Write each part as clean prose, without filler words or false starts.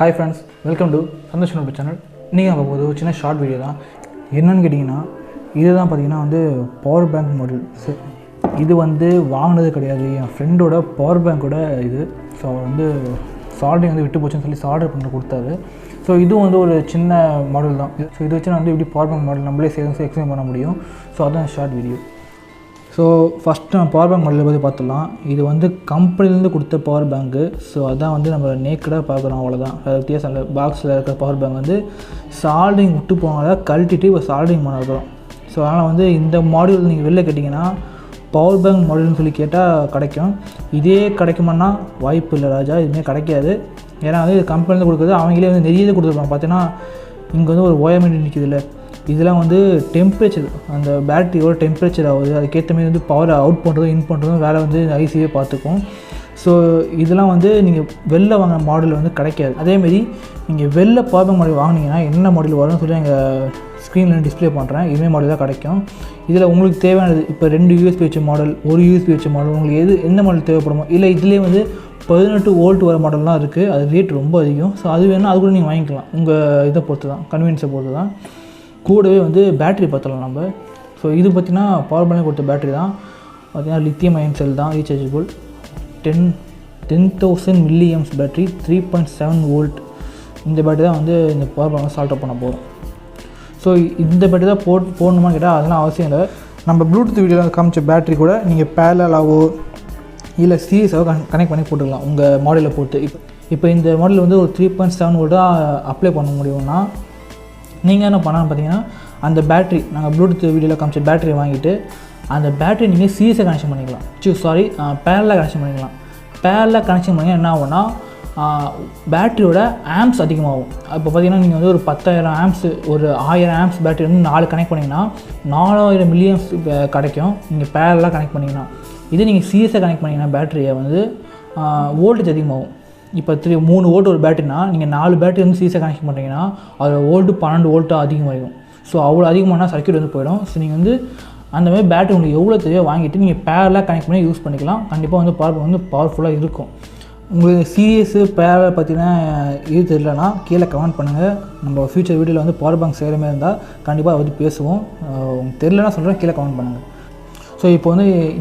Hi friends, welcome to Santhoshinfo channel. இன்றைக்கி நம்ம போது ஒரு சின்ன ஷார்ட் வீடியோ தான். என்னென்னு கேட்டிங்கன்னா இதுதான் பார்த்திங்கன்னா பவர் பேங்க் மாடல். இது வாங்கினது கிடையாது, என் ஃப்ரெண்டோட பவர் பேங்க்கோட இது. ஸோ அவர் சால்டிங் விட்டு போச்சுன்னு சொல்லி சால்டர் பண்ணி கொடுத்தாரு. ஸோ இதுவும் ஒரு சின்ன மாடல் தான். ஸோ இது வச்சு எப்படி பவர் பேங்க் மாடல் நம்மளே எக்ஸ்பிளைன் பண்ண முடியும். ஸோ அதுதான் ஷார்ட் வீடியோ. ஸோ ஃபஸ்ட்டு நம்ம பவர் பேங்க் மாடலை பற்றி பார்த்துடலாம். இது கம்பெனிலேருந்து கொடுத்த பவர் பேங்க்கு. ஸோ அதான் நம்ம நேக்கடாக பார்க்குறோம், அவ்வளோதான். அது வித்தியாசம் இல்லை. பாக்ஸில் இருக்கிற பவர் பேங்க் சால்டிங் விட்டு போனதை கழட்டிட்டு இப்போ சால்டிங் பண்ண இருக்கிறோம். ஸோ அதனால் இந்த மாடியூல் நீங்கள் வெளில கேட்டிங்கன்னா பவர் பேங்க் மாடல்னு சொல்லி கேட்டால் கிடைக்கும். இதே கிடைக்குமான்னா வாய்ப்பு இல்லை ராஜா, இதுவுமே கிடைக்காது. ஏன்னா இது கம்பெனிலேருந்து கொடுக்குறது அவங்களே நிறைய இது கொடுத்துருப்பாங்க. பார்த்தீங்கன்னா இங்கே ஒரு ஓஎம்என் நிற்கிது இல்லை, இதெல்லாம் டெம்பரேச்சர், அந்த பேட்டரியோட டெம்பரேச்சர் ஆகுது, அதுக்கேற்ற மாதிரி பவர் அவுட் பண்ணுறதும் இன் பண்ணுறதும் வேலை ஐசியே பார்த்துக்கும். ஸோ இதெல்லாம் நீங்கள் வெளில வாங்கின மாடல் கிடைக்காது. அதேமாரி நீங்கள் வெளில பவர் பேங்க் மாடல் வாங்கினீங்கன்னா என்ன மாடல் வரும்னு சொல்லி எங்கள் ஸ்க்ரீனில் டிஸ்பிளே பண்ணுறேன். இதுவே மாடல் தான் கிடைக்கும். இதில் உங்களுக்கு தேவையானது இப்போ 2 யூஎஸ்பி வச்ச மாடல், ஒரு யூஎஸ்பி வச்ச மாடல், உங்களுக்கு எந்த மாடல் தேவைப்படுமோ, இல்லை இதிலே 18 வோல்ட் வர மாடல்லாம் இருக்குது. அது ரேட் ரொம்ப அதிகம். ஸோ அது வேணால் அது கூட நீங்கள் வாங்கிக்கலாம், உங்கள் இதை பொறுத்து தான், கன்வீனியன்ஸை பொறுத்து தான். கூடவே பேட்ரி பார்த்தலாம் நம்ம. ஸோ இது பார்த்திங்கன்னா பவர் பேங்க் கொடுத்த பேட்ரி தான். பார்த்திங்கன்னா லித்தியம் அயன் செல் தான், ரீசார்ஜபிள். 10,000 mAh battery, 3.7 volt. இந்த பேட்டரி தான் இந்த பவர் பேங்க் சால்ட் பண்ண போகிறோம். ஸோ இந்த பேட்டரி தான் போடணுமா கேட்டால் அதெல்லாம் அவசியம் இல்லை. நம்ம ப்ளூடூத் வீடியோவில் காமிச்ச பேட்டரி கூட நீங்கள் பேரலாவோ இல்லை சீரியஸாவோ கனெக்ட் பண்ணி போட்டுக்கலாம், உங்கள் மாடலில் போட்டு. இப்போ இந்த மாடல் ஒரு 3.7 வோல்ட்டாக அப்ளை பண்ண முடியும்னா நீங்கள் என்ன பண்ணான்னு பார்த்தீங்கன்னா அந்த பேட்ரி, நாங்கள் ப்ளூடூத் வீடியோவில் காமிச்ச பேட்டரி வாங்கிட்டு அந்த பேட்டரி நீங்கள் சீரியஸாக கனெக்ஷன் பண்ணிக்கலாம். பேரலாக கனெக்ஷன் பண்ணிக்கலாம். பேரலாக கனெக்ஷன் பண்ணி என்ன ஆகும்னா பேட்டரியோட ஆம்ப்ஸ் அதிகமாகும். இப்போ பார்த்தீங்கன்னா நீங்கள் ஒரு 10,000 ஆம்ப்ஸ், ஒரு 1000 ஆம்ப்ஸ் பேட்டரி 4 கனெக்ட் பண்ணிங்கன்னா 4000 மில்லியம்ஸ் கிடைக்கும். நீங்கள் பேரலாக கனெக்ட் பண்ணிங்கன்னா. இதே நீங்கள் சீரியஸாக கனெக்ட் பண்ணிங்கன்னா பேட்டரியை வோல்டேஜ் அதிகமாகும். இப்போ 3 வோல்ட் ஒரு பேட்டரினா நீங்கள் 4 பேட்டரி சீரியஸாக கனெக்ட் பண்ணுறீங்கன்னா அதோட வோல்ட்டு 12 வோல்ட்டாக அதிகமாகிடும். ஸோ அவ்வளோ அதிகமான சர்க்யூட் போயிடும். ஸோ நீங்கள் அந்த மாதிரி பேட்டரி உங்களுக்கு எவ்வளோ தேவையோ வாங்கிட்டு நீங்கள் பேரலாக கனெக்ட் பண்ணி யூஸ் பண்ணிக்கலாம். கண்டிப்பாக பவர் பவர்ஃபுல்லாக இருக்கும். உங்களுக்கு சீரியஸு பேரலாக பார்த்தீங்கன்னா இது தெரியலனா கீழே கமெண்ட் பண்ணுங்கள். நம்ம ஃபியூச்சர் வீடியோவில் பவர் பேங்க் செய்கிற மாதிரி இருந்தால் கண்டிப்பாக அதை பேசுவோம். உங்களுக்கு தெரியலனா சொல்கிறேன், கீழே கமெண்ட் பண்ணுங்கள். ஸோ இப்போ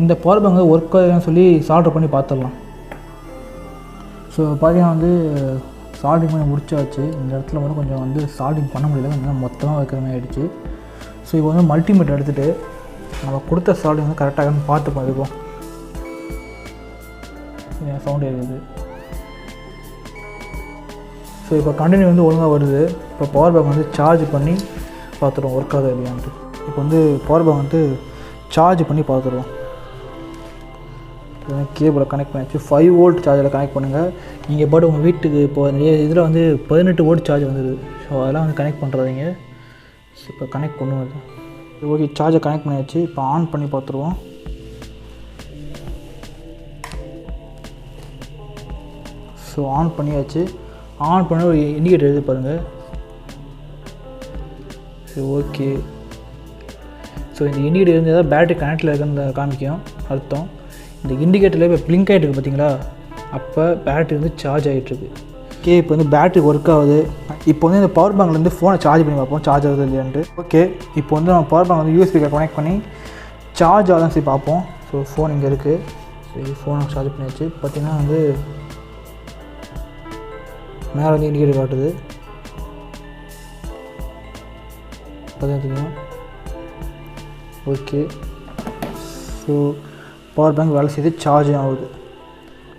இந்த பவர் பேங்க் ஒர்க் ஆகுதுன்னு சொல்லி சால்டர் பண்ணி பார்த்துடலாம். ஸோ பார்த்தீங்கன்னா சால்டிங் பண்ணி முடிச்சாச்சு. இந்த இடத்துல கொஞ்சம் சால்டிங் பண்ண முடியல, கொஞ்சம் மொத்தமாக வைக்கிற மாதிரி ஆகிடுச்சு. ஸோ இப்போ மல்டிமீட்டர் எடுத்துகிட்டு நம்ம கொடுத்த சால்டிங் கரெக்டாக பார்த்து பார்த்துப்போம். சவுண்ட் இருக்குது. ஸோ இப்போ கண்டினியூ ஒழுங்காக வருது. இப்போ பவர் பேங்க் சார்ஜ் பண்ணி பார்த்துருவோம் ஒர்க் ஆகுது இல்லையான்ட்டு. இப்போ பவர் பேங்க் சார்ஜ் பண்ணி பார்த்துருவோம். கேபிளை கனெக்ட் பண்ணியாச்சு. 5 வோல்ட் சார்ஜில் கனெக்ட் பண்ணுங்கள். நீங்கள் பாட்டு உங்கள் வீட்டுக்கு இப்போ இதில் 18 வோல்ட் சார்ஜ் வந்துடுது. ஸோ அதெல்லாம் கனெக்ட் பண்ணுறீங்க. ஸோ இப்போ கனெக்ட் பண்ணுவது ஓகே, சார்ஜை கனெக்ட் பண்ணியாச்சு. இப்போ ஆன் பண்ணி பார்த்துருவோம். ஸோ ஆன் பண்ணியாச்சு. ஆன் பண்ண ஒரு இண்டிகேட்டர் எழுதி பாருங்கள். சரி ஓகே. ஸோ இந்த இண்டிகேட்டர் இருந்து ஏதாவது பேட்டரி கனெக்டில் இருக்குன்னு காமிக்கும் அர்த்தம். இந்த இண்டிகேட்டரில் இப்போ பிளிங்க் ஆகிட்டு இருக்குது பார்த்தீங்களா, அப்போ பேட்டரி சார்ஜ் ஆகிட்டுருக்கு. ஓகே, இப்போ பேட்டரி ஒர்க் ஆகுது. இப்போ இந்த பவர் பேங்க்லேருந்து ஃபோனை சார்ஜ் பண்ணி பார்ப்போம் சார்ஜ் ஆகுது இல்லையான்ட்டு. ஓகே, இப்போ நம்ம பவர் பேங்க் யூஎஸ்பிக்கு கனெக்ட் பண்ணி சார்ஜ் ஆகுதான் சரி பார்ப்போம். ஸோ ஃபோன் இங்கே இருக்குது. சரி ஃபோனை சார்ஜ் பண்ணியாச்சு. பார்த்திங்கன்னா மேலே இண்டிகேட்டர் காட்டுது பார்த்தீங்கன்னா. ஓகே, ஸோ பவர் பேங்க் வேலை செய்து சார்ஜ் ஆகுது.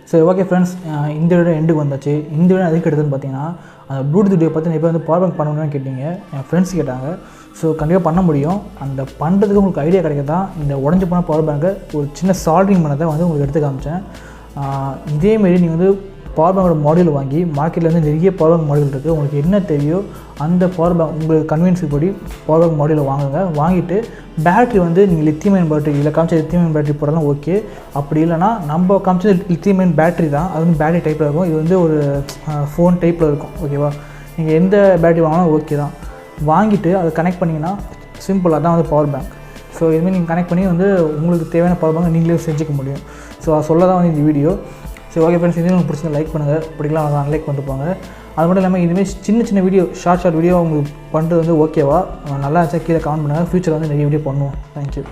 சரி ஓகே ஃப்ரெண்ட்ஸ், இந்த வீடியோ எண்டுக்கு வந்தாச்சு. இந்த வீடியோ எதுக்கு எடுத்துன்னு பார்த்தீங்கன்னா அந்த ப்ளூடூத் வீடியோ பார்த்து இப்போ பவர் பேங்க் பண்ணணும்னு கேட்டிங்க, என் ஃப்ரெண்ட்ஸ் கேட்டாங்க. ஸோ கண்டிப்பாக பண்ண முடியும். அந்த பண்ணுறதுக்கு உங்களுக்கு ஐடியா கிடைக்க தான் இந்த உடஞ்சி போன பவர் பேங்கை ஒரு சின்ன சால்ட்ரிங் பண்ணதை உங்களுக்கு எடுத்து காமிச்சேன். இதேமாரி நீங்கள் பவர் பேங்கோட மாடியூல் வாங்கி மார்க்கெட்டில் நிறைய பவர் பேங்க் மாடியூல் இருக்குது. உங்களுக்கு என்ன தேவையோ அந்த பவர் பேங்க் உங்களுக்கு கன்வீனியன்ஸுக்கு படி பவர் பேங்க் மாடியூலை வாங்குங்க. வாங்கிட்டு பேட்ரி நீங்கள் லித்தியம் அயன் பேட்டரி இல்லை காமிச்ச லித்தியம் அயன் பேட்டரி போடலாம் ஓகே. அப்படி இல்லைனா நம்ம காமிச்சது லித்தியம் அயன் பேட்டரி தான், அது பேட்டரி டைப்பில் இருக்கும். இது ஒரு ஃபோன் டைப்பில் இருக்கும். ஓகேவா, நீங்கள் எந்த பேட்டரி வாங்கினாலும் ஓகே தான். வாங்கிட்டு அதை கனெக்ட் பண்ணிங்கன்னா சிம்பிளாக தான் பவர் பேங்க். ஸோ இதுமாதிரி நீங்கள் கனெக்ட் பண்ணி உங்களுக்கு தேவையான பவர் பேங்க் நீங்களே செஞ்சுக்க முடியும். ஸோ அதை சொல்ல தான் இந்த வீடியோ. சரி ஓகே ஃப்ரெண்ட்ஸ், இதுவும் உங்களுக்கு பிடிச்சது லைக் பண்ணுங்கள், பிடிக்கலாம் அதை அன்லைக் பண்ணிட்டு போங்க. அது மட்டும் இல்லாமல் இதுமாதிரி சின்ன வீடியோ ஷார்ட் வீடியோ உங்களுக்கு பண்ணுறது வந்து ஓகேவா நல்லா இருந்துச்சா கீழே கமெண்ட் பண்ணுங்கள். ஃபியூச்சர் வந்து நிறைய வீடியோ பண்ணுவோம். தேங்க்யூ.